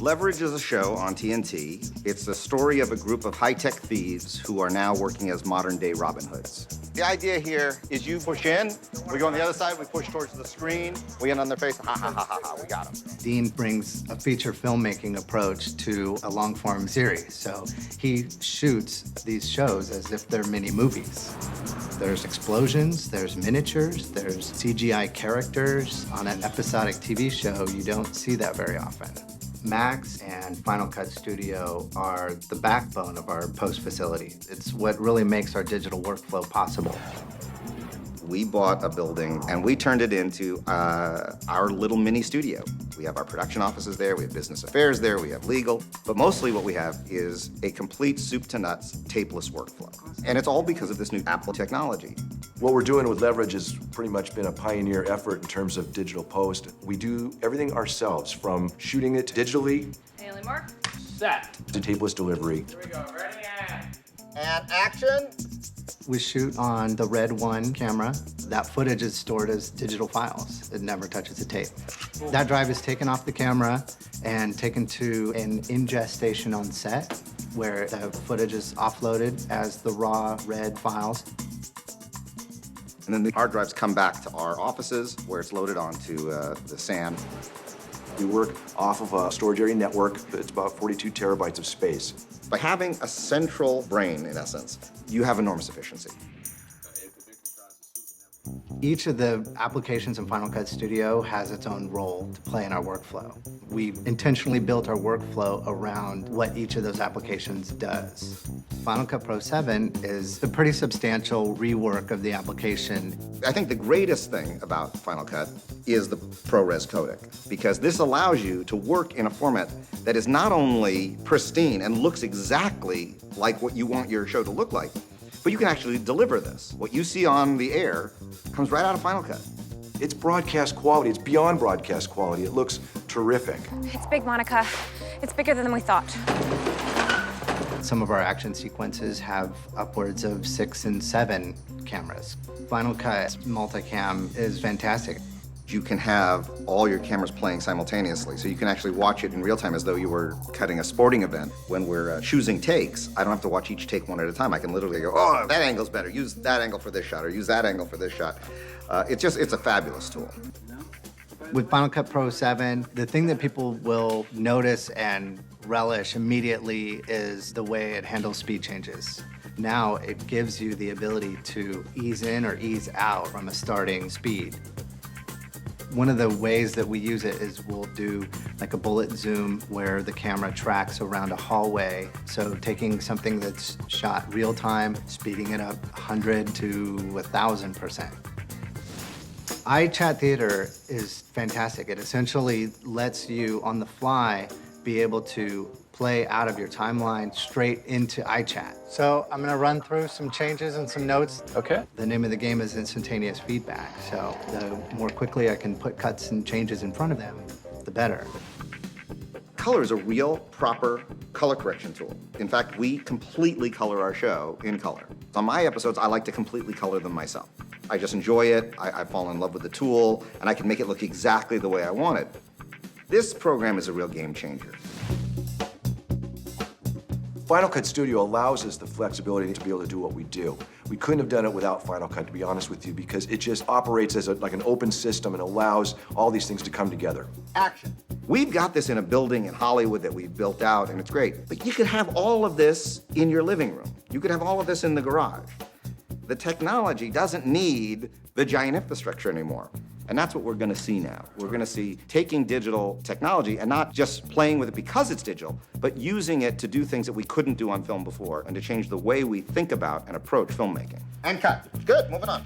Leverage is a show on TNT. It's the story of a group of high-tech thieves who are now working as modern-day Robin Hoods. The idea here is you push in, we go on the other side, we push towards the screen, we end on their face, ha, ha, ha, ha, ha, we got them. Dean brings a feature filmmaking approach to a long-form series, so he shoots these shows as if they're mini movies. There's explosions, there's miniatures, there's CGI characters. On an episodic TV show, you don't see that very often. Max and Final Cut Studio are the backbone of our post facility. It's what really makes our digital workflow possible. We bought a building and we turned it into our little mini studio. We have our production offices there, we have business affairs there, we have legal, but mostly what we have is a complete soup to nuts, tapeless workflow. And it's all because of this new Apple technology. What we're doing with Leverage has pretty much been a pioneer effort in terms of digital post. We do everything ourselves, from shooting it digitally Haley Mark. Set. to tapeless delivery. Here we go. Ready and. And action. We shoot on the Red One camera. That footage is stored as digital files. It never touches the tape. That drive is taken off the camera and taken to an ingest station on set, where the footage is offloaded as the raw red files. And then the hard drives come back to our offices where it's loaded onto the SAN. We work off of a storage area network. It's about 42 terabytes of space. By having a central brain, in essence, you have enormous efficiency. Each of the applications in Final Cut Studio has its own role to play in our workflow. We intentionally built our workflow around what each of those applications does. Final Cut Pro 7 is a pretty substantial rework of the application. I think the greatest thing about Final Cut is the ProRes codec, because this allows you to work in a format that is not only pristine and looks exactly like what you want your show to look like, but you can actually deliver this. What you see on the air comes right out of Final Cut. It's broadcast quality. It's beyond broadcast quality. It looks terrific. It's big, Monica. It's bigger than we thought. Some of our action sequences have upwards of 6 and 7 cameras. Final Cut multicam is fantastic. You can have all your cameras playing simultaneously, so you can actually watch it in real time as though you were cutting a sporting event. When we're choosing takes, I don't have to watch each take one at a time. I can literally go, oh, that angle's better. Use that angle for this shot, or use that angle for this shot. It's a fabulous tool. With Final Cut Pro 7, the thing that people will notice and relish immediately is the way it handles speed changes. Now it gives you the ability to ease in or ease out from a starting speed. One of the ways that we use it is we'll do like a bullet zoom where the camera tracks around a hallway. So taking something that's shot real time, speeding it up 100 to 1,000%. iChat Theater is fantastic. It essentially lets you on the fly be able to play out of your timeline straight into iChat. So I'm gonna run through some changes and some notes. Okay. The name of the game is instantaneous feedback. So the more quickly I can put cuts and changes in front of them, the better. Color is a real, proper color correction tool. In fact, we completely color our show in color. On my episodes, I like to completely color them myself. I just enjoy it, I fall in love with the tool, and I can make it look exactly the way I want it. This program is a real game changer. Final Cut Studio allows us the flexibility to be able to do what we do. We couldn't have done it without Final Cut, to be honest with you, because it just operates as like an open system and allows all these things to come together. Action. We've got this in a building in Hollywood that we've built out, and it's great. But you could have all of this in your living room. You could have all of this in the garage. The technology doesn't need the giant infrastructure anymore. And that's what we're gonna see now. We're gonna see taking digital technology and not just playing with it because it's digital, but using it to do things that we couldn't do on film before and to change the way we think about and approach filmmaking. And cut. Good, moving on.